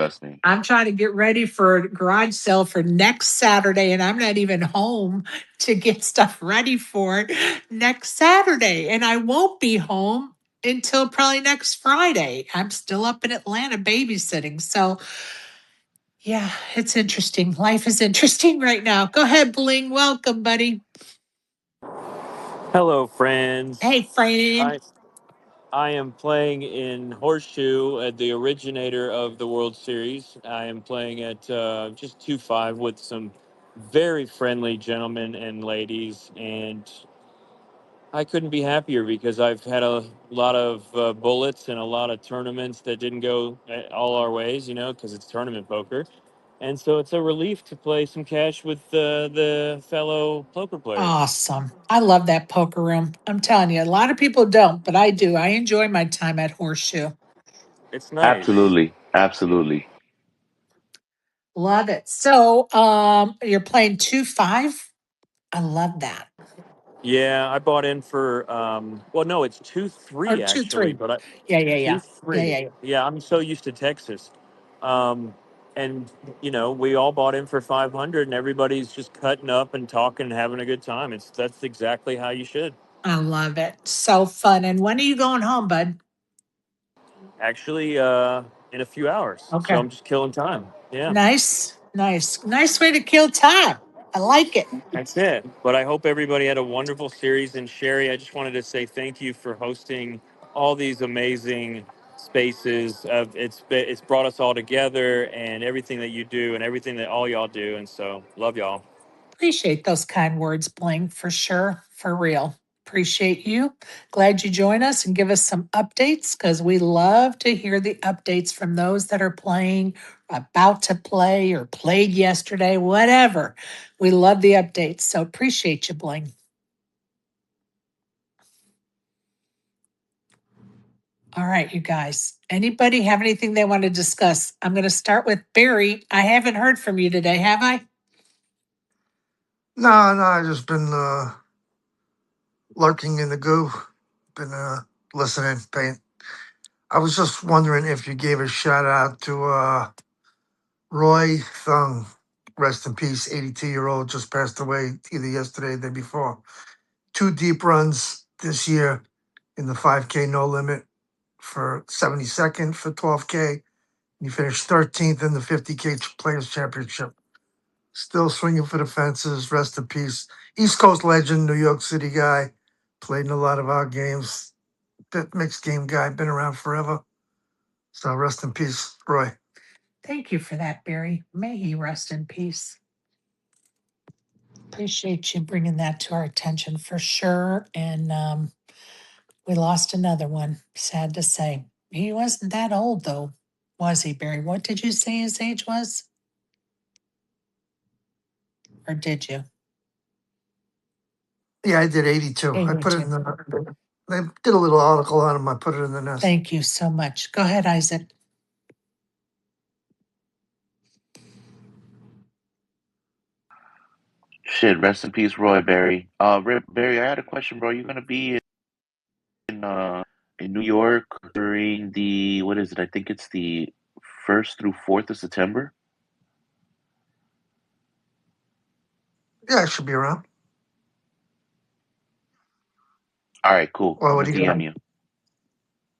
Trust me. I'm trying to get ready for a garage sale for next Saturday, and I'm not even home to get stuff ready for it next Saturday. And I won't be home until probably next Friday. I'm still up in Atlanta babysitting. So, yeah, it's interesting. Life is interesting right now. Go ahead, Bling. Welcome, buddy. Hello, friends. Hey, friend. I I am playing in Horseshoe at the originator of the World Series. I am playing at just 2-5 with some very friendly gentlemen and ladies, and I couldn't be happier because I've had a lot of bullets and a lot of tournaments that didn't go all our ways, because it's tournament poker. And so it's a relief to play some cash with the fellow poker players. Awesome. I love that poker room. I'm telling you, a lot of people don't, but I do. I enjoy my time at Horseshoe. It's nice. Absolutely. Absolutely. Love it. So, you're playing 2-5. I love that. Yeah, I bought in for well no, it's Or 2-3 two, actually, three. but I Yeah, yeah, two yeah. Yeah, three. yeah, yeah. Yeah, I'm so used to Texas. Um and we all bought in for 500 and everybody's just cutting up and talking and having a good time. That's exactly how you should. I love it. So fun. And when are you going home, bud? Actually in a few hours. So Okay. I'm just killing time. Yeah. Nice, nice, nice way to kill time. I like it. That's it. But I hope everybody had a wonderful series. And Sherry, I just wanted to say thank you for hosting all these amazing spaces. It's brought us all together, and everything that you do, and everything that all y'all do. And so, love y'all. Appreciate those kind words, Bling, for sure, for real. Appreciate you. Glad you join us and give us some updates because we love to hear the updates from those that are playing, about to play, or played yesterday, whatever. We love the updates. So appreciate you, Bling. All right, you guys. Anybody have anything they want to discuss? I'm going to start with Barry. I haven't heard from you today, have I? No, no, I just been lurking in the goo. Been listening, paying. I was just wondering if you gave a shout out to Roy Thung. Rest in peace, 82-year-old, just passed away either yesterday or the day before. 2 deep runs this year in the 5K no limit for 72nd for 12K. He finished 13th in the 50K Players Championship. Still swinging for the fences. Rest in peace. East Coast legend, New York City guy. Played in a lot of our games. Bit mixed game guy. Been around forever. So rest in peace, Roy. Thank you for that, Barry. May he rest in peace. Appreciate you bringing that to our attention for sure. And we lost another one. Sad to say. He wasn't that old, though, was he, Barry? What did you say his age was? Or did you? Yeah, I did 82. I put it 82. in the. They did a little article on him. I put it in the nest. Thank you so much. Go ahead, Isaac. Shit, rest in peace, Roy Barry. Barry, I had a question, bro. You gonna be in in New York during the what is it? I think it's the 1st through 4th of September. Yeah, I should be around. All right, cool. Well, I'm what gonna do you Yeah. got? DM you.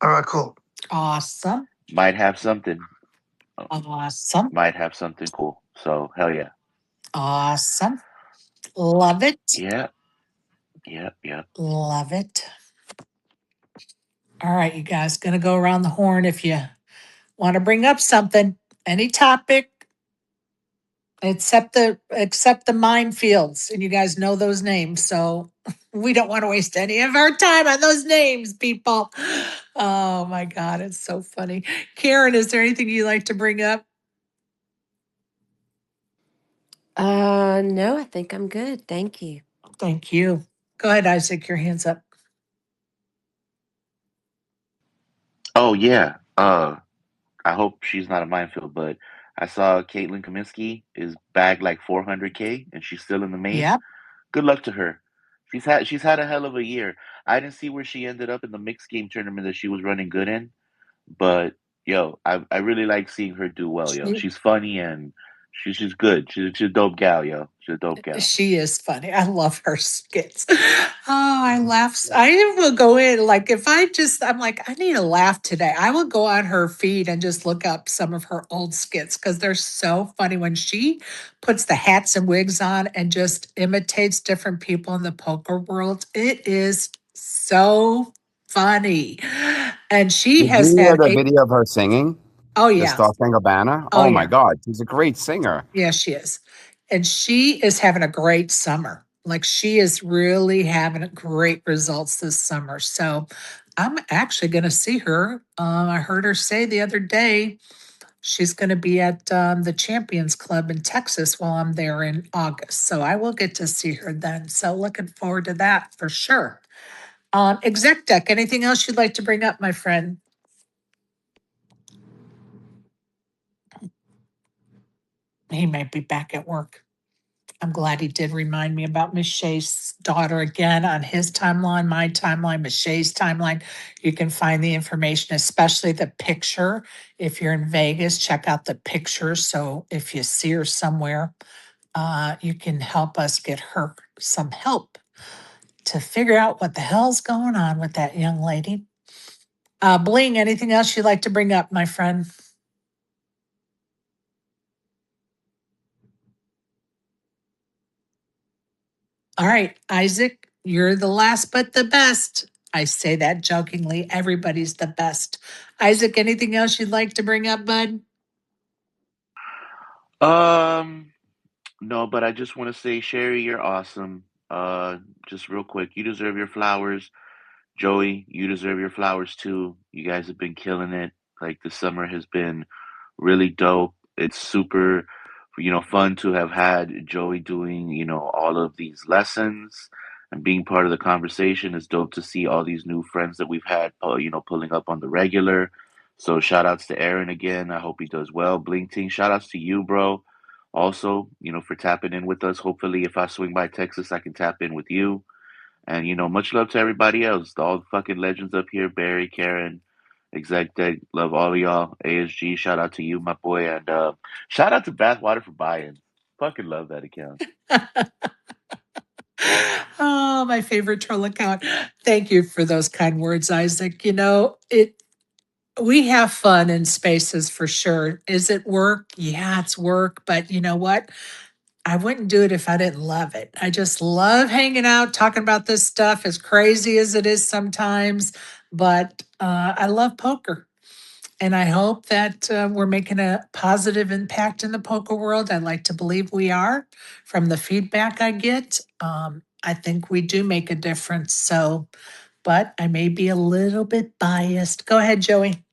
All right, cool. Awesome. Might have something. uh, Awesome. Might have something cool. So hell yeah. Awesome. Love it. Yeah, yeah, yeah. Love it. All right, you guys, going to go around the horn if you want to bring up something, any topic, except the minefields, and you guys know those names, so we don't want to waste any of our time on those names, people. Oh my God, it's so funny. Karen, is there anything you'd like to bring up? No, I think I'm good. Thank you. Thank you. Go ahead, Isaac. Your hands up. Oh yeah. I hope she's not a minefield, but I saw Caitlin Kaminsky is bagged like 400K and she's still in the main. Yep. Good luck to her. She's had a hell of a year. I didn't see where she ended up in the mixed game tournament that she was running good in, but I really like seeing her do well, yo. She She's funny and she's good. She's a dope gal, yo. She's a dope gal. she is funny. I love her skits. Oh, I laugh. I will go in like if I'm like I need a laugh today. I will go on her feed and just look up some of her old skits because they're so funny when she puts the hats and wigs on and just imitates different people in the poker world. It is so funny, and she Did has you hear had the a video of her singing oh the yeah, Star Spangled Banner? oh Oh my yeah. God, she's a great singer. Yeah, she is. And she is having a great summer. Like she is really having great results this summer. So I'm actually going to see her. I heard her say the other day she's going to be at the Champions Club in Texas while I'm there in August. So I will get to see her then. So looking forward to that for sure. Exec deck, anything else you'd like to bring up, my friend? He might be back at work. I'm glad he did remind me about Miss Shea's daughter again on his timeline, my timeline, Miss Shea's timeline. You can find the information, especially the picture. If you're in Vegas, check out the picture. So if you see her somewhere, you can help us get her some help to figure out what the hell's going on with that young lady. Bling, anything else you'd like to bring up, my friend? All right, Isaac, you're the last but the best. I say that jokingly. Everybody's the best. Isaac, anything else you'd like to bring up, bud? Um, no, but I just want to say, Sherry, you're awesome. Just real quick, you deserve your flowers. Joey, you deserve your flowers too. You guys have been killing it. Like the summer has been really dope. It's super, fun to have had Joey doing, all of these lessons and being part of the conversation. It's dope to see all these new friends that we've had, pulling up on the regular. So shout outs to Aaron again. I hope he does well. Blinking, shout outs to you, bro. Also, for tapping in with us. Hopefully, if I swing by Texas, I can tap in with you. And much love to everybody else, all the fucking legends up here, Barry, Karen, Exec Deck, love all of y'all. ASG, shout out to you, my boy, and shout out to Bathwater for buy-ins. Fucking love that account. Oh, my favorite troll account. Thank you for those kind words, Isaac. We have fun in spaces for sure. Is it work? Yeah, it's work. But you know what? I wouldn't do it if I didn't love it. I just love hanging out, talking about this stuff, as crazy as it is sometimes. But I love poker. And I hope that we're making a positive impact in the poker world. I'd like to believe we are from the feedback I get. I think we do make a difference. So, but I may be a little bit biased. Go ahead, Joey.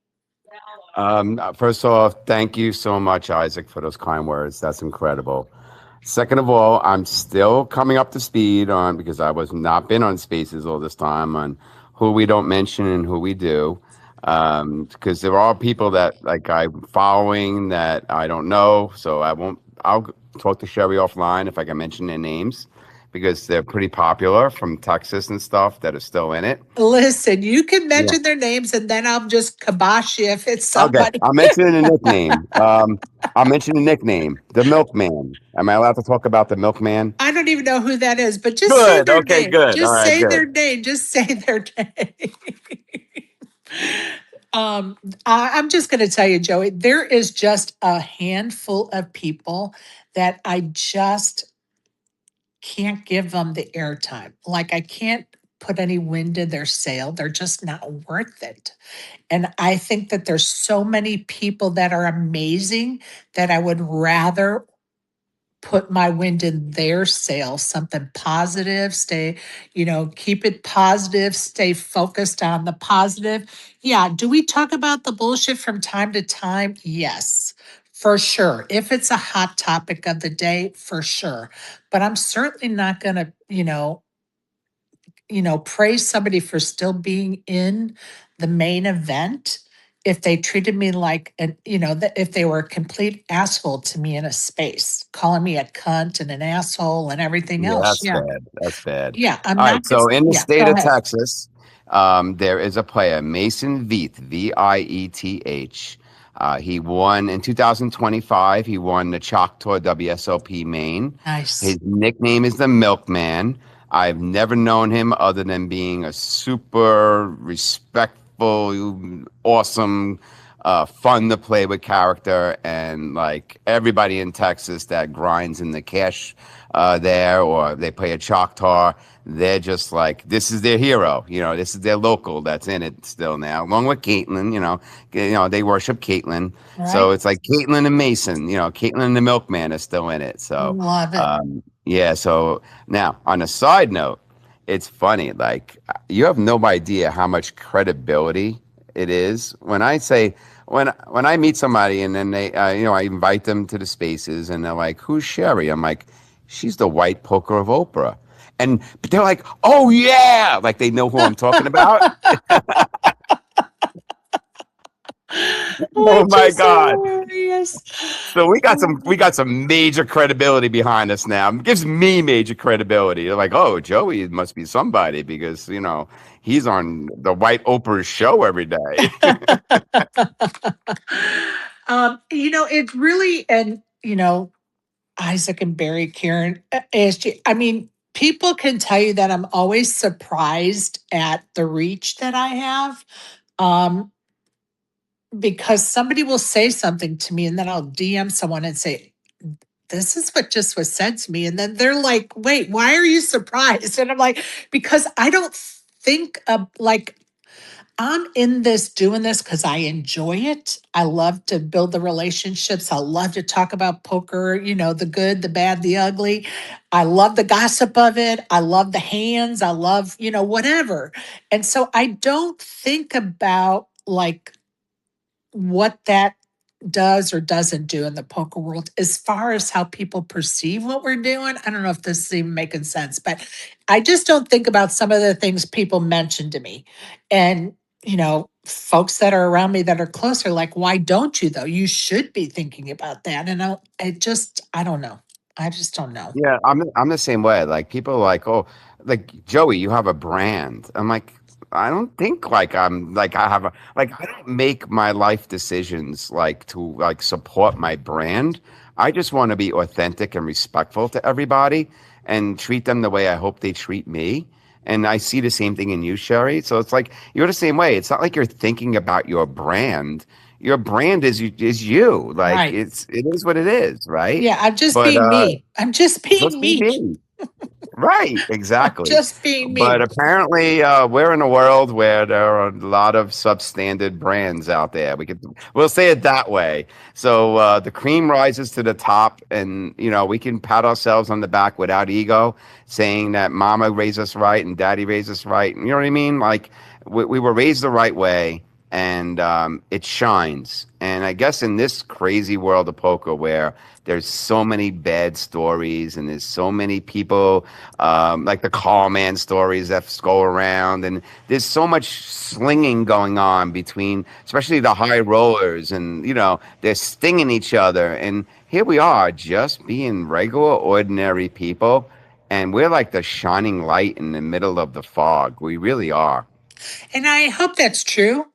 First off, thank you so much, Isaac, for those kind words. That's incredible. Second of all, I'm still coming up to speed on because I was not been on Spaces all this time on who we don't mention and who we do. Because there are people that like I'm following that I don't know, so I won't. I'll talk to Sherry offline if I can mention their names because they're pretty popular from Texas and stuff that are still in it. Listen, you can Yeah. mention their names and then I'll just kibosh you if it's Okay, somebody. I'll mention a nickname. I'll mention a nickname. The Milkman. Am I allowed to talk about the Milkman? I don't even know who that is, but just say Good. their Okay, name. good. All Just right, say good. their name. Just say their name. um, I'm just going to tell you, Joey, there is just a handful of people that I just can't give them the airtime. Like I can't put any wind in their sail. They're just not worth it. And I think that there's so many people that are amazing that I would rather put my wind in their sail, something positive, keep it positive, stay focused on the positive. Yeah. Do we talk about the bullshit from time to time? Yes, for sure. If it's a hot topic of the day, for sure. But I'm certainly not going to, praise somebody for still being in the main event if they treated me like if they were a complete asshole to me in a space, calling me a cunt and an asshole and everything Yeah, else. that's Yeah. bad. That's bad. Yeah. I'm All not right. So in the yeah, state go of ahead. Texas, there is a player, Mason Vieth, Vieth. He won in 2025. He won the Choctaw WSOP Maine. Nice. His nickname is the Milkman. I've never known him other than being a super respectful, awesome, fun to play with character, and like everybody in Texas that grinds in the cash there, or they play a Choctaw, they're just like, this is their hero. This is their local that's in it still now, along with Caitlin. They worship Caitlin. So Right. it's like Caitlin and Mason. Caitlin and the Milkman is still in it. So Love it. yeah. So now, on a side note, it's funny. Like, you have no idea how much credibility it is when I say, when I meet somebody and then they I invite them to the spaces and they're like, "Who's Sherry?" I'm like, "She's the white poker of Oprah." And but they're like, "Oh yeah," like they know who I'm talking about. Oh Which my is God. hilarious. So we got some major credibility behind us now. It gives me major credibility. They're like, "Oh, Joey must be somebody because he's on the White Oprah show every day." It's really, and Isaac and Barry, Karen, ASG. I mean, people can tell you that I'm always surprised at the reach that I have. Um, because somebody will say something to me and then I'll DM someone and say, this is what just was said to me. And then they're like, wait, why are you surprised? And I'm like, because I don't think of like, I'm in this doing this because I enjoy it. I love to build the relationships. I love to talk about poker, the good, the bad, the ugly. I love the gossip of it. I love the hands. I love, whatever. And so I don't think about like what that does or doesn't do in the poker world as far as how people perceive what we're doing. I don't know if this is even making sense, but I just don't think about some of the things people mention to me. And, folks that are around me that are closer, like, why don't you though? You should be thinking about that. And I don't know. I just don't know. Yeah, I'm the same way. Like, people are like, "Oh, like Joey, you have a brand." I'm like, I don't think like I'm like I have a like I don't make my life decisions like to like support my brand. I just want to be authentic and respectful to everybody and treat them the way I hope they treat me. And I see the same thing in you, Sherry. So it's like you're the same way. It's not like you're thinking about your brand. Your brand is you. Like, Right. it is what it is, right? Yeah. I'm just But being me. I'm just being just be me. me. Right, I'm exactly. just being But me. apparently, we're in a world where there are a lot of substandard brands out there. We'll say it that way. So the cream rises to the top, and we can pat ourselves on the back without ego, saying that Mama raised us right and Daddy raised us right. You know what I mean? Like, we were raised the right way, and it shines. And I guess in this crazy world of poker, where there's so many bad stories and there's so many people like the call man stories that go around, and there's so much slinging going on between especially the high rollers, and they're stinging each other, and here we are just being regular ordinary people, and we're like the shining light in the middle of the fog. We really are. And I hope that's true.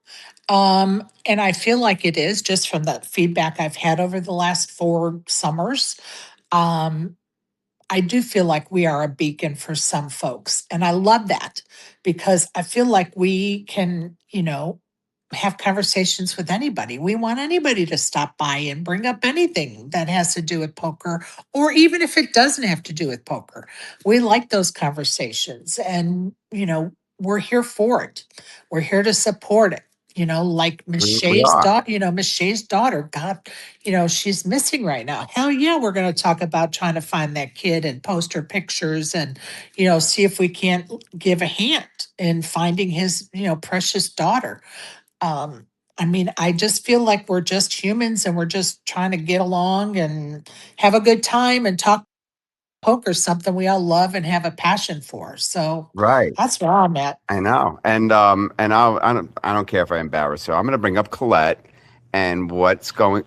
And I feel like it is just from the feedback I've had over the last 4 summers. Um, I do feel like we are a beacon for some folks. And I love that because I feel like we can, have conversations with anybody. We want anybody to stop by and bring up anything that has to do with poker, or even if it doesn't have to do with poker. We like those conversations and, we're here for it. We're here to support it. Like We are. Miss Shay's daughter, God, she's missing right now. Hell yeah, we're going to talk about trying to find that kid and post her pictures and, see if we can't give a hand in finding his, precious daughter. Um, I mean, I just feel like we're just humans and we're just trying to get along and have a good time and talk poker, something we all love and have a passion for. So Right. that's where I'm at. I know, and I don't care if I embarrass her. I'm going to bring up Colette and what's going.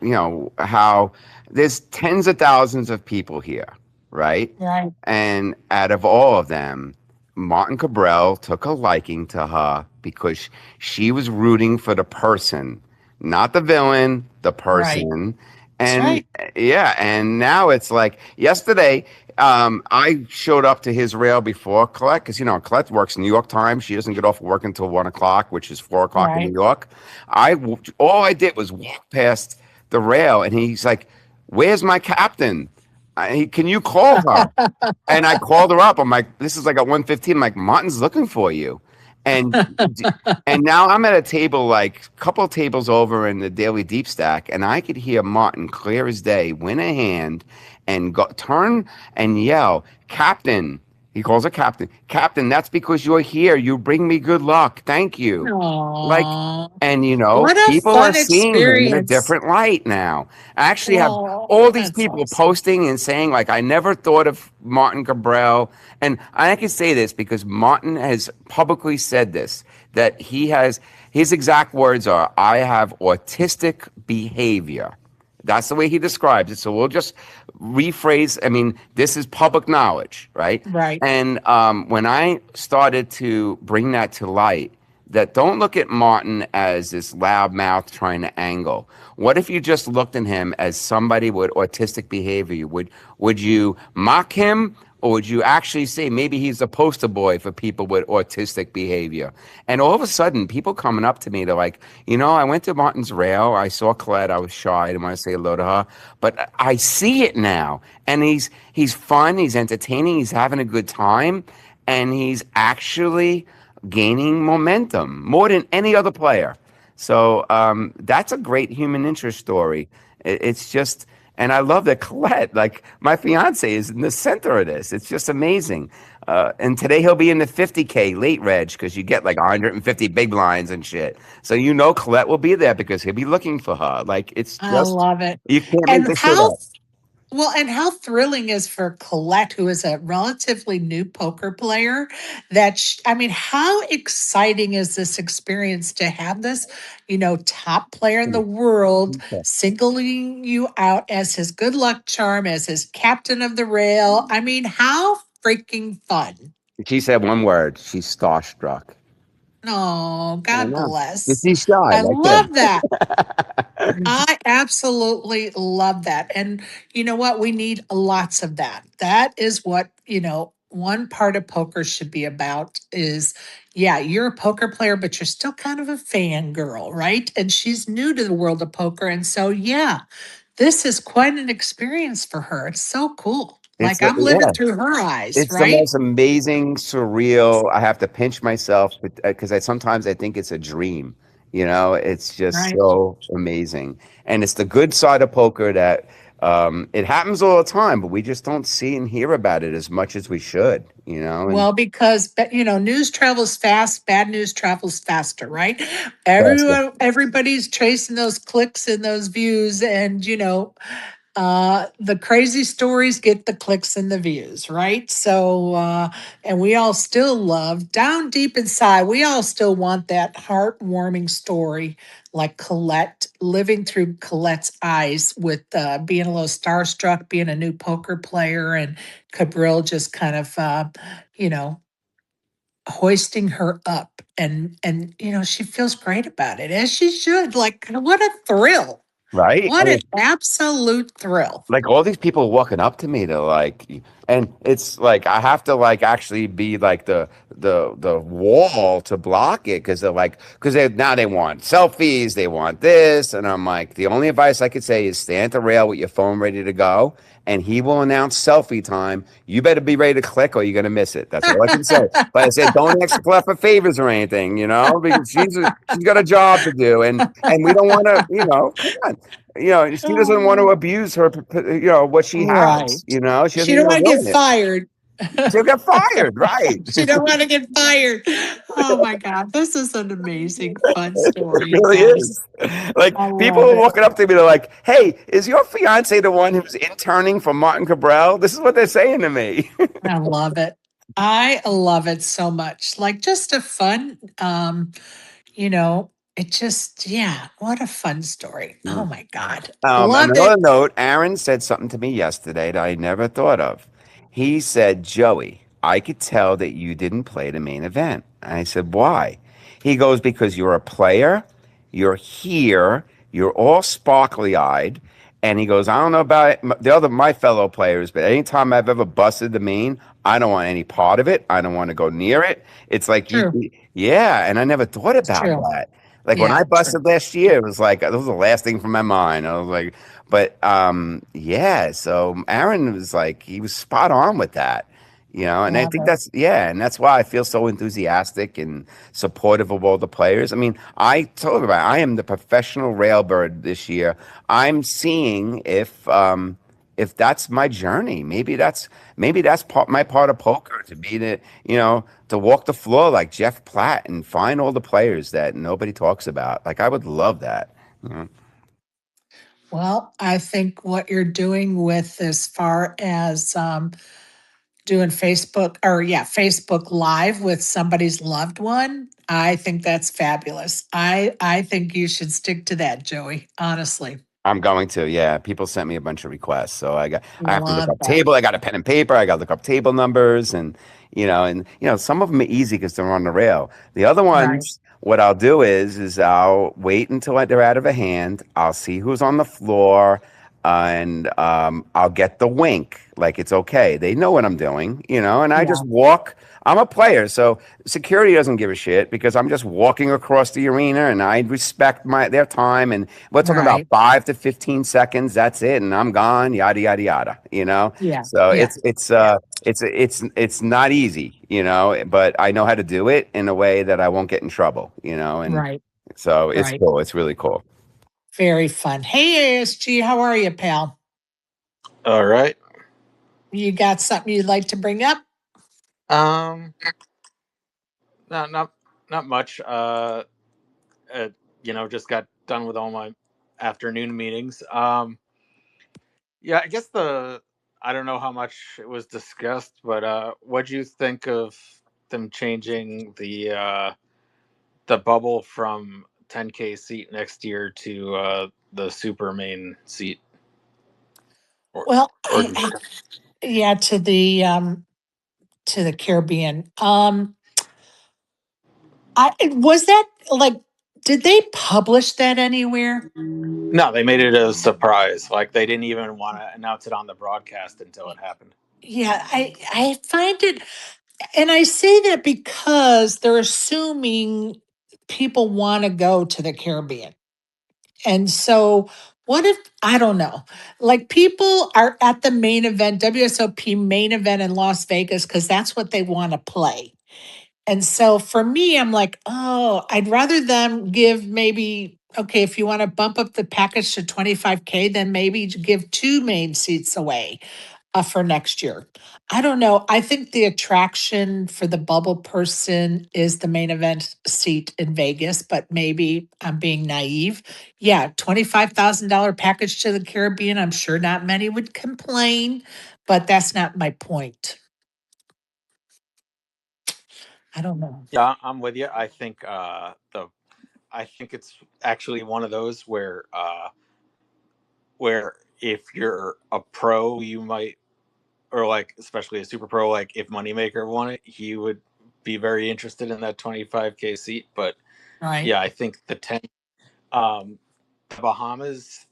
How there's tens of thousands of people here, right? Right. And out of all of them, Martin Cabral took a liking to her because she was rooting for the person not the villain, the Right. person. That's And right. yeah, and now it's like yesterday, I showed up to his rail before Colette because Colette works New York time. She doesn't get off work until 1 o'clock, which is 4 o'clock in New Right. York. All I did was walk past the rail, and he's like, "Where's my captain? Can you call her?" And I called her up. I'm like, this is like at 1:15. I'm like, Martin's looking for you. And and now I'm at a table like a couple of tables over in the Daily Deep Stack, and I could hear Martin clear as day, win a hand, and turn and yell, "Captain." He calls her Captain. Captain, that's because you're here. You bring me good luck. Thank you. Like, Aw. and What a people are fun seeing him in a experience. different light now. I actually have all Oh, these that's people awesome. posting and saying, like, I never thought of Martin Cabral. And I can say this because Martin has publicly said this, that his exact words are, I have autistic behavior. That's the way he describes it. So we'll just rephrase. I mean, this is public knowledge, right? Right. And when I started to bring that to light, that don't look at Martin as this loud mouth trying to angle. What if you just looked at him as somebody with autistic behavior? Would you mock him, or would you actually say maybe he's a poster boy for people with autistic behavior? And all of a sudden, people coming up to me, they're like, I went to Martin's rail. I saw Colette. I was shy. I didn't want to say hello to her, but I see it now. And he's fun. He's entertaining. He's having a good time, and he's actually gaining momentum more than any other player. So that's a great human interest story. It's just, and I love that Colette, like my fiance, is in the center of this. It's just amazing. And today he'll be in the 50K late reg because you get like 150 big blinds and shit. So Colette will be there because he'll be looking for her. Like it's I just, love it. you can't make And this shit how up. Well, and how thrilling is for Colette, who is a relatively new poker player, I mean, how exciting is this experience to have this, top player in the world singling you out as his good luck charm, as his captain of the rail? I mean, how freaking fun. She said one word. She's starstruck. Oh, I God know. bless. She's shy I like him. love that. I absolutely love that. And you know what? We need lots of that. That is what, one part of poker should be about is, yeah, you're a poker player, but you're still kind of a fangirl, right? And she's new to the world of poker. And so, yeah, this is quite an experience for her. It's so cool. Like I'm living Yeah. through her eyes, It's the right? most amazing, surreal. I have to pinch myself because sometimes I think it's a dream. It's just Right. so amazing, and it's the good side of poker that it happens all the time, but we just don't see and hear about it as much as we should. And Well, because news travels fast, bad news travels faster, right? that's Everybody's chasing those clicks and those views, and the crazy stories get the clicks and the views, right? So, and we all still love down deep inside, we all still want that heartwarming story, like Colette, living through Colette's eyes with being a little starstruck, being a new poker player, and Cabrillo just kind of, you know, hoisting her up, and she feels great about it, as she should. Like, what a thrill. right. What an absolute thrill. Like all these people walking up to me, they're like, and it's like I have to like actually be like the wall to block it because they're like, because now they want selfies, they want this, and I'm like, the only advice I could say is stand at the rail with your phone ready to go, and he will announce selfie time. You better be ready to click, or you're gonna miss it. That's all I can say. But I said, don't ask Clef for favors or anything, because she's got a job to do, and we don't want to, come on. She doesn't want to Oh, abuse her, what she right. has. She She doesn't don't even want to get ruin it. fired. She'll get fired, right? She don't want to get fired. Oh my God. This is an amazing, fun It story, you really guys. is. Like I people love are it. walking up to me, they're like, "Hey, is your fiance the one who's interning for Martin Cabral?" This is what they're saying to me. I love it. I love it so much. Like just a fun, it just, yeah, what a fun story. Oh my God. Loved Another it. note, Aaron said something to me yesterday that I never thought of. He said, Joey, I could tell that you didn't play the main event. And I said, why? He goes, because you're a player, You're here. You're all sparkly eyed. And he goes, I don't know about my fellow players, but anytime I've ever busted the main, I don't want any part of it. I don't want to go near it. It's like True. yeah. And I never thought It's about true. that. Like when Yeah, I true. busted last year, it was like that was the last thing from my mind. I was like, but yeah. So Aaron was like, he was spot on with that. And I Love think it. and that's why I feel so enthusiastic and supportive of all the players. I mean, I told everybody I am the professional railbird this year. I'm seeing if that's my journey. Maybe that's my part of poker to be to walk the floor like Jeff Platt and find all the players that nobody talks about. Like I would love that. You know? Well, I think what you're doing with as far as doing Facebook Live with somebody's loved one, I think that's fabulous. I think you should stick to that, Joey. Honestly, I'm going to, yeah. People sent me a bunch of requests, so I have to look love up that. table. I got a pen and paper. I got to look up table numbers, and some of them are easy because they're on the rail. The other Right, ones, what I'll do is I'll wait until they're out of a hand. I'll see who's on the floor, and I'll get the wink, like it's okay. They know what I'm doing, and I yeah, just walk. I'm a player, so security doesn't give a shit because I'm just walking across the arena and I respect their time. And we're talking about right, 5 to 15 seconds. That's it, and I'm gone. Yada yada yada. yeah, So yeah, it's not easy, but I know how to do it in a way that I won't get in trouble, and right, so it's right. cool. It's really cool. Very fun. Hey, ASG, how are you, pal? All right. You got something you'd like to bring up? Um, not much. Uh, just got done with all my afternoon meetings. Yeah, I guess I don't know how much it was discussed, but what'd you think of them changing the bubble from 10K seat next year to the super main seat, or Well, or did yeah, to the Caribbean. I was that like, did they publish that anywhere? no, they made it a surprise. Like they didn't even want to announce it on the broadcast until it happened. Yeah, I find it, and I say that because they're assuming people want to go to the Caribbean. And so, what if, I don't know, like people are at the main event, WSOP main event in Las Vegas, because that's what they want to play. And so for me, I'm like, oh, I'd rather them give maybe, okay, if you want to bump up the package to 25K, then maybe give two main seats away for next year. I don't know. I think the attraction for the bubble person is the main event seat in Vegas, but maybe I'm being naive. Yeah, $25,000 package to the Caribbean. I'm sure not many would complain, but that's not my point. I don't know. Yeah, I'm with you. I think it's actually one of those where if you're a pro, you might, or like especially a super pro, like if Moneymaker won it, he would be very interested in that 25K seat. But Right. yeah, I think um, the Bahamas,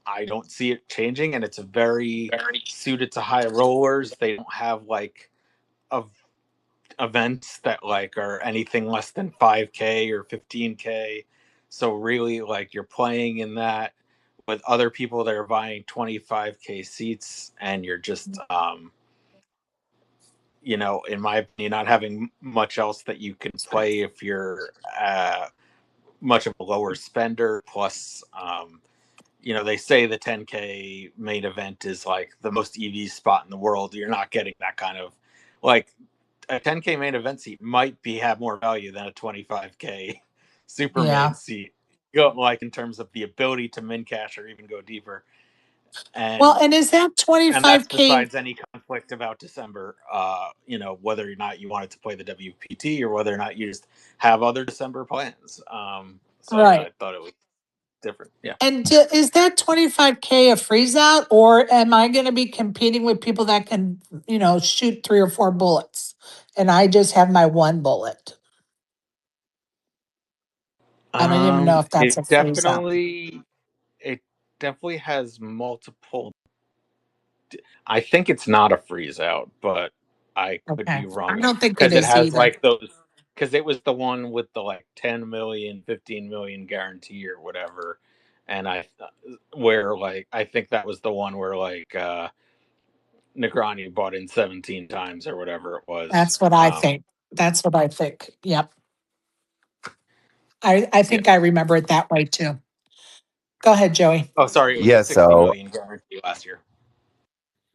I don't see it changing, and it's very suited to high rollers. They don't have like a events that like are anything less than 5K or 15K. So really like you're playing in that with other people that are buying 25K seats, and you're just in my opinion not having much else that you can play if you're much of a lower spender. Plus they say the 10K main event is like the most EV spot in the world. You're not getting that kind of like a 10K main event seat might have more value than a 25K super main Yeah. seat. Go like in terms of the ability to min cash or even go deeper, Well, and and is that that's 25K? besides any conflict about December. Whether or not you wanted to play the WPT or whether or not you just have other December plans. So yeah, I Right. thought it was different. Yeah. And is that 25K a freeze out, or am I going to be competing with people that can, shoot three or four bullets and I just have my one bullet? I don't even know if that's a It freeze out. definitely has multiple. I think it's not a freeze out, but I could Okay. be I wrong don't think it because it is has either. like those. Because it was the one with the like 10 million, 15 million guarantee or whatever, and where like I think that was the one where like Negrani bought in 17 times or whatever it was. That's what I think. That's what I think. Yep. I Yeah. think I remember it that way too. Go ahead, Joey. Oh, sorry, it was a Yeah, 60 so million guarantee last year.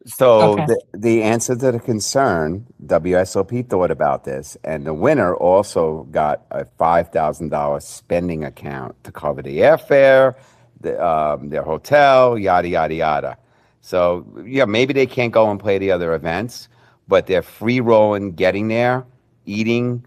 So Okay. the answer to the concern, WSOP thought about this, and the winner also got a $5,000 spending account to cover the airfare, their hotel, yada yada yada. So yeah, maybe they can't go and play the other events, but they're free rolling, getting there, eating,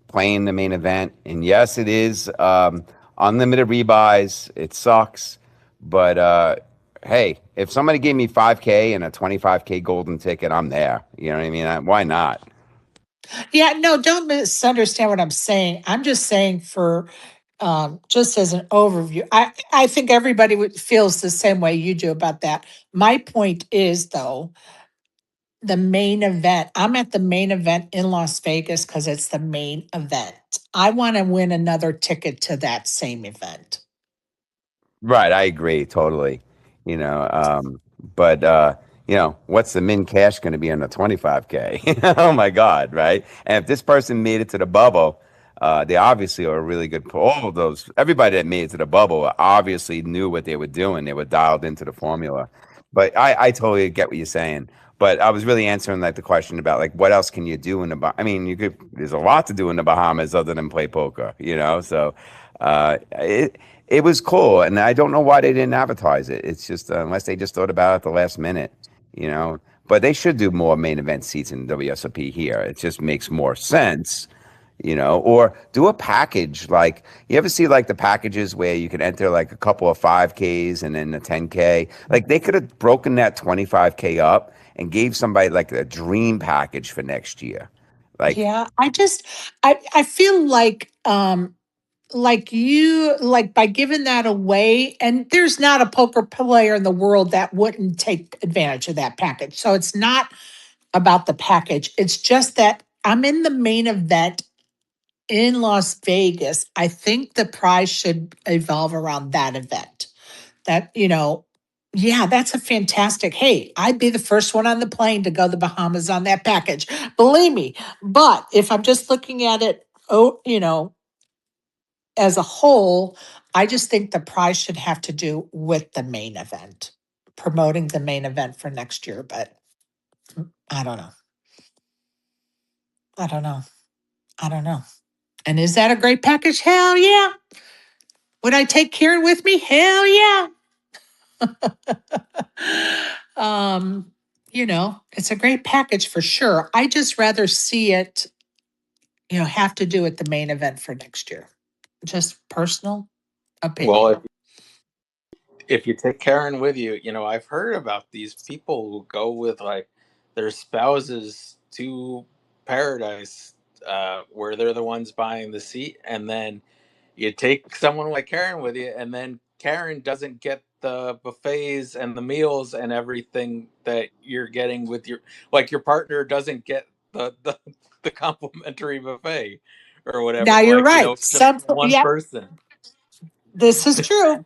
playing the main event. And yes, it is unlimited rebuys. It sucks, but hey, if somebody gave me 5K and a 25K golden ticket, I'm there. You know what I mean? Why not? Yeah, no, don't misunderstand what I'm saying. I'm just saying for just as an overview, I think everybody feels the same way you do about that. My point is, though, the main event. I'm at the main event in Las Vegas because it's the main event. I want to win another ticket to that same event. Right, I agree totally. You know, but what's the min cash going to be on the 25K? Oh my God, right? And if this person made it to the bubble, they obviously are a really good. All of those, everybody that made it to the bubble obviously knew what they were doing. They were dialed into the formula. But I totally get what you're saying. But I was really answering like the question about like what else can you do in the I mean, you could. There's a lot to do in the Bahamas other than play poker. So it was cool, and I don't know why they didn't advertise it. It's just unless they just thought about it at the last minute, you know. But they should do more main event seats in WSOP here. It just makes more sense, or do a package like you ever see like the packages where you can enter like a couple of 5Ks and then a 10K. Like they could have broken that 25K up and gave somebody like a dream package for next year. Like Yeah, I feel like you like by giving that away, and there's not a poker player in the world that wouldn't take advantage of that package. So it's not about the package. It's just that I'm in the main event in Las Vegas. I think the prize should evolve around that event. That, yeah, that's a fantastic. Hey, I'd be the first one on the plane to go to the Bahamas on that package. Believe me. But if I'm just looking at it, as a whole, I just think the prize should have to do with the main event, promoting the main event for next year. But I don't know. I don't know. I don't know. And is that a great package? Hell yeah. Would I take Karen with me? Hell yeah. um, it's a great package for sure. I just rather see it, have to do with the main event for next year. Just personal opinion. Well, if you take Karen with you, I've heard about these people who go with like their spouses to paradise, where they're the ones buying the seat, and then you take someone like Karen with you, and then Karen doesn't get the buffets and the meals and everything that you're getting with your partner doesn't get the complimentary buffet or whatever. Now you're Like, right. it's just one Yeah, person. this is true.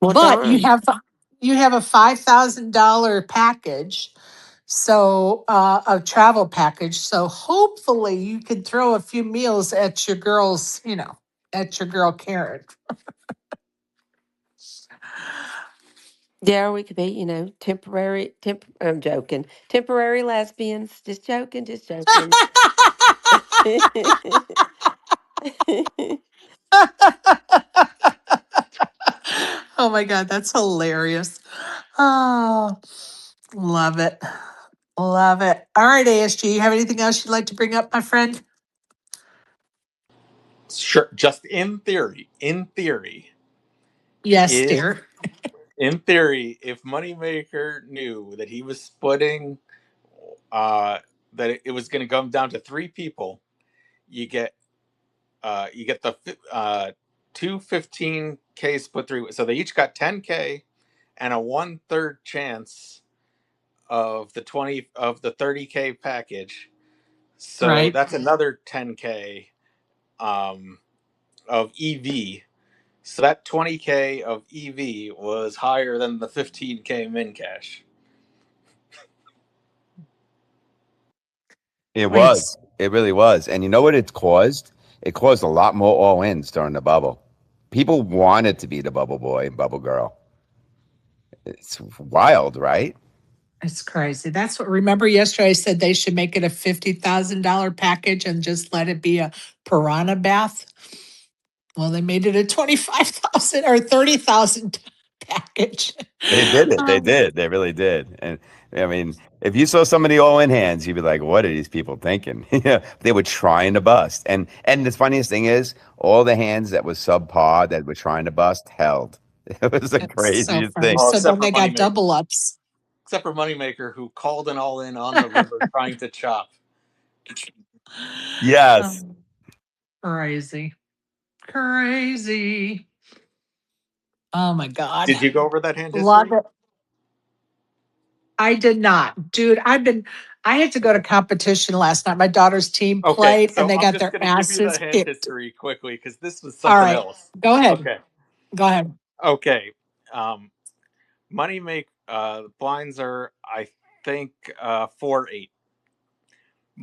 Well, But you darn. have a $5,000 package, so a travel package. So hopefully you could throw a few meals at your girls, at your girl Karen. Yeah, we could be, I'm joking. Temporary lesbians. Just joking, just joking. Oh my God, that's hilarious. Oh, love it. Love it. All right, ASG, you have anything else you'd like to bring up, my friend? Sure, just in theory, Yes, if dear. if Moneymaker knew that he was splitting, that it was going to come down to three people, you get the two 15K split three. So they each got 10K and a 1/3 chance of the 30K package. So Right. that's another 10K of EV. So that 20K of EV was higher than the 15K min cash. It Wait. was. It really was. And you know what it caused? It caused a lot more all-ins during the bubble. People wanted to be the bubble boy and bubble girl. It's wild, right? It's crazy. That's what, remember yesterday I said they should make it a $50,000 package and just let it be a piranha bath? Well, they made it a 25,000 or 30,000 package. They did it. They Um, did. They really did. And I mean, if you saw some of the all-in hands, you'd be like, "What are these people thinking?" They were trying to bust. And the funniest thing is, all the hands that was subpar that were trying to bust held. It was the it's so craziest funny. thing. Oh, So except then for they got Moneymaker. double ups. Except for Moneymaker, who called an all in on the river trying to chop. Yes. Um, Crazy. Crazy. Oh my God. Did you go over that hand Love history? it. I did not. Dude, I had to go to competition last night. My daughter's team Okay, played and so they I'm got just their going to give you the asses hand kicked. history quickly because this was All something right. else. Go ahead. Okay. Go ahead. Okay. Blinds are, I think, 4-8.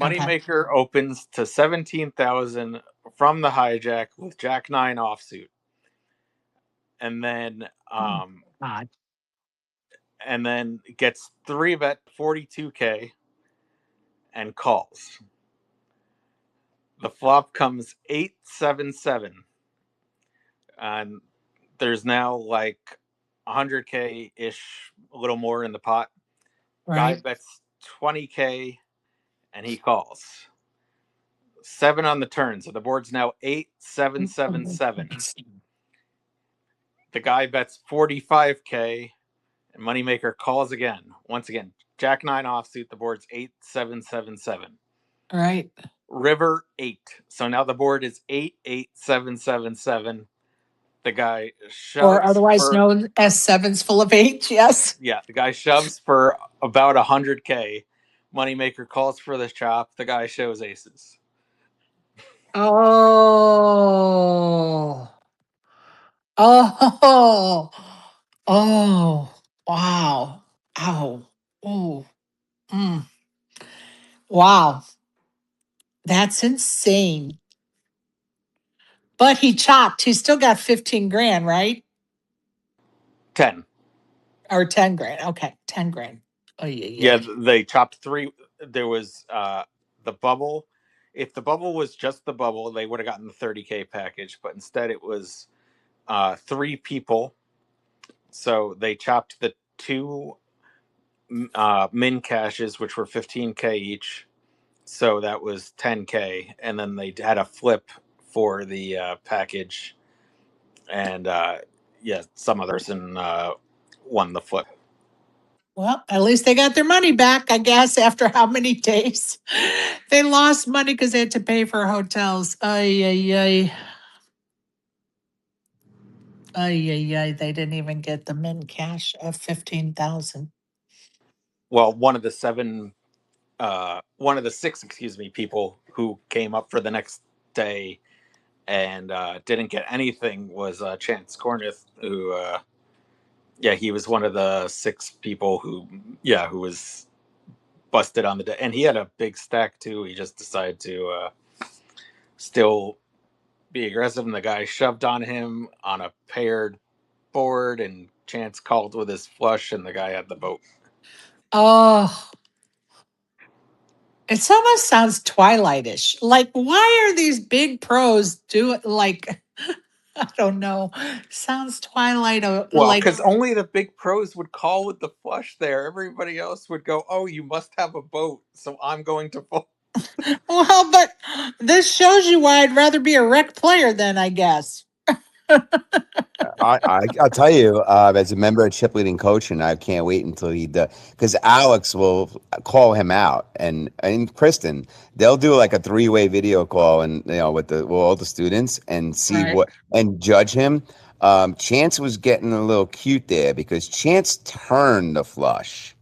Okay. Moneymaker opens to 17,000 from the hijack with Jack 9 offsuit. And then Oh, God. gets 3-bet 42K and calls. The flop comes 8-7-7. And there's now like 100K ish, a little more in the pot. Guy Right. bets 20K and he calls. 7 on the turn. So the board's now 8-7-7-7. The guy bets 45K and Moneymaker calls again. Once again, Jack 9 offsuit. The board's 8-7-7-7. Right. River 8. So now the board is 8-8-7-7-7. The guy Or shoves otherwise for, known as sevens full of eight. Yes. yeah, the guy shoves for about 100K. Moneymaker calls for the chop. The guy shows aces. Oh. Oh. Oh. Wow. Ow. Oh. Mm. Wow. That's insane. But he chopped. He still got 15 grand, right? 10. Or 10 grand. Okay. 10 grand. Oh, yeah, Yeah, yeah. they chopped 3. There was the bubble. If the bubble was just the bubble, they would have gotten the 30K package, but instead it was 3 people. So they chopped the 2 min caches, which were 15K each. So that was 10K. And then they had a flip for the package. And yeah, some other person won the flip. Well, at least they got their money back, I guess, after how many days? They lost money because they had to pay for hotels. Ay, ay, ay. Ay, ay, ay. They didn't even get the min cash of 15,000. Well, one of the 6, people who came up for the next day and didn't get anything was Chance Cornith, who, he was one of the 6 people who was busted on the day, and he had a big stack too. He just decided to still be aggressive, and the guy shoved on him on a paired board, and Chance called with his flush, and the guy had the boat. Oh, it almost sounds Twilightish. Like, why are these big pros doing like, I don't know. Sounds Twilight Well, like. because only the big pros would call with the flush there. Everybody else would go, "Oh, you must have a boat, so I'm going to fold." Well, but this shows you why I'd rather be a rec player then, I guess. I'll tell you, as a member of chip leading coaching, I can't wait until he does, because Alex will call him out, and Kristen, they'll do like a 3-way video call, and with all the students, and see Right. what and judge him. Chance was getting a little cute there because Chance turned the flush,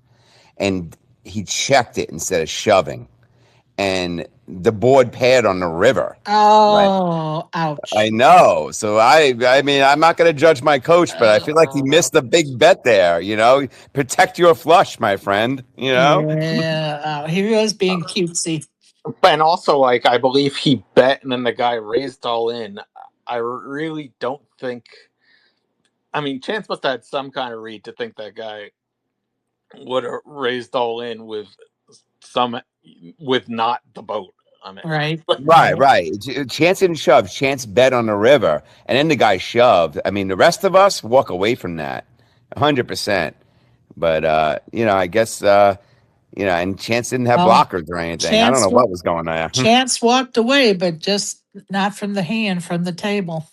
and he checked it instead of shoving, and the board paired on the river. Right. Oh, I ouch. know. So I mean, I'm not going to judge my coach, but I feel like he Uh, missed a big bet there. Protect your flush, my friend. yeah, he was being cutesy. And also, like, I believe he bet and then the guy raised all in. I really don't think. I mean, Chance must have had some kind of read to think that guy would have raised all in some with not the boat. I mean, Right, Right, right, right. Chance didn't shove. Chance bet on the river, and then the guy shoved. I mean, the rest of us walk away from that, 100%. But I guess and Chance didn't have well, blockers or anything. I don't Chance know what was going on. Chance walked away, but just not from the hand, from the table.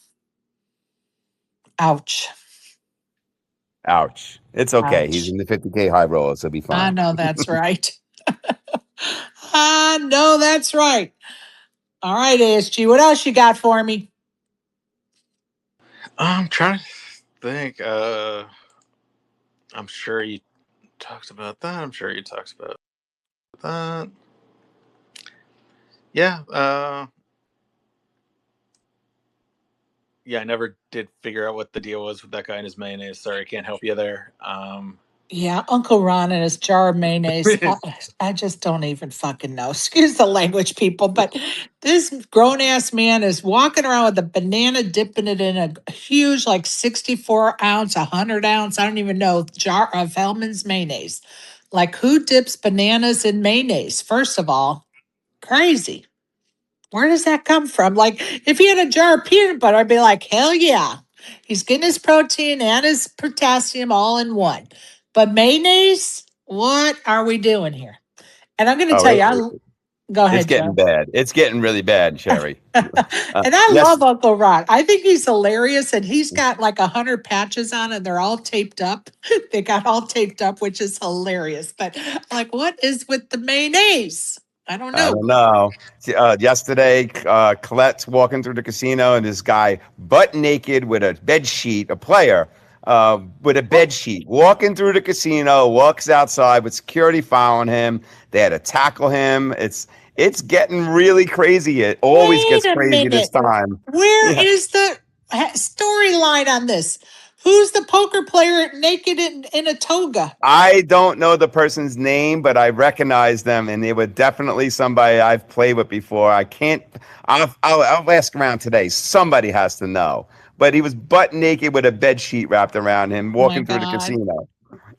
Ouch. Ouch. It's okay. He's Ouch. in the 50K high roller, so he'll be I fine. know that's right. I know that's right. All right, ASG, what else you got for me? I'm trying to think. I'm sure he talks about that. I'm sure he talks about that. Yeah. Yeah, I never did figure out what the deal was with that guy and his mayonnaise. Sorry, I can't help you there. Yeah, Uncle Ron and his jar of mayonnaise. I just don't even fucking know. Excuse the language, people, but this grown ass man is walking around with a banana, dipping it in a huge, like 64-ounce, 100-ounce, I don't even know, jar of Hellman's mayonnaise. Like, who dips bananas in mayonnaise? First of all, crazy. Where does that come from? Like, if he had a jar of peanut butter, I'd be like, hell yeah. He's getting his protein and his potassium all in one. But mayonnaise, what are we doing here? And I'm going to Oh, tell you, go it's ahead, getting Joe. bad. It's getting really bad, Sherry. And I Yes. love Uncle Ron. I think he's hilarious, and he's got like 100 patches on, and they're all taped up. They got all taped up, which is hilarious. But like, what is with the mayonnaise? I don't I know. don't know. Yesterday, Colette's walking through the casino, and this guy, butt naked with a bed sheet, a player, with a bed sheet, walking through the casino, walks outside with security following him. They had to tackle him. It's getting really crazy. It always Wait gets a crazy this minute. time. Where Yeah. is the storyline on this? Who's the poker player naked in a toga? I don't know the person's name, but I recognize them, and they were definitely somebody I've played with before. I can't. I'll ask around today. Somebody has to know. But he was butt naked with a bed sheet wrapped around him, Oh my walking through the God. casino.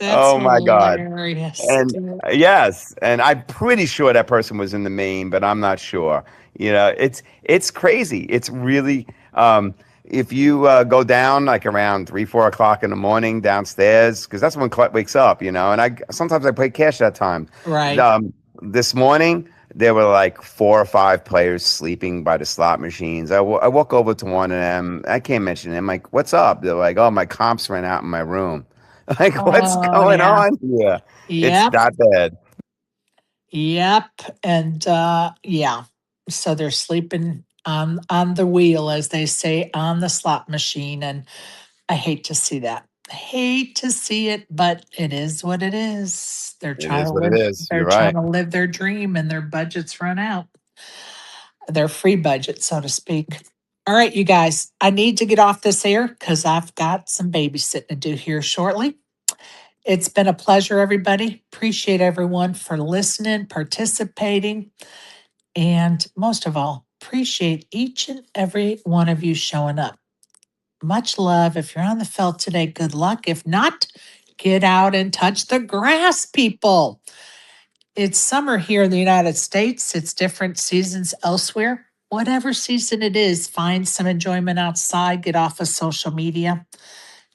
That's Oh my God! hilarious. And yes, and I'm pretty sure that person was in the main, but I'm not sure. It's crazy. It's really if you go down like around 3, 4 o'clock in the morning downstairs, because that's when Colette wakes up. And I sometimes I play cash that time. Right. This morning there were like 4 or 5 players sleeping by the slot machines. I walk over to one of them. I can't mention it. I'm like, "What's up?" They're like, "Oh, my comps ran out in my room." Like, what's Oh going yeah. on here? It's Yep. that bad. Yep. And yeah. So they're sleeping on the wheel, as they say, on the slot machine. And I hate to see that. I hate to see it, but it is what it is. They're It trying is to what it live is. they're You're trying right. to live their dream, and their budgets run out. Their free budget, so to speak. All right, you guys, I need to get off this air because I've got some babysitting to do here shortly. It's been a pleasure, everybody. Appreciate everyone for listening, participating, and most of all, appreciate each and every one of you showing up. Much love. If you're on the felt today, good luck. If not, get out and touch the grass, people. It's summer here in the United States. It's different seasons elsewhere. Whatever season it is, find some enjoyment outside, get off of social media.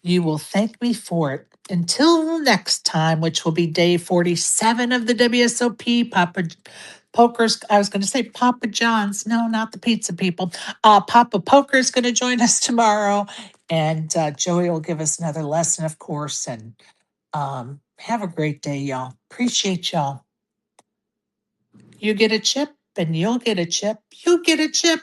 You will thank me for it. Until next time, which will be day 47 of the WSOP, Papa Poker's, I was going to say Papa John's. No, not the pizza people. Papa Poker's going to join us tomorrow. And Joey will give us another lesson, of course. And have a great day, y'all. Appreciate y'all. You get a chip and you'll get a chip. You get a chip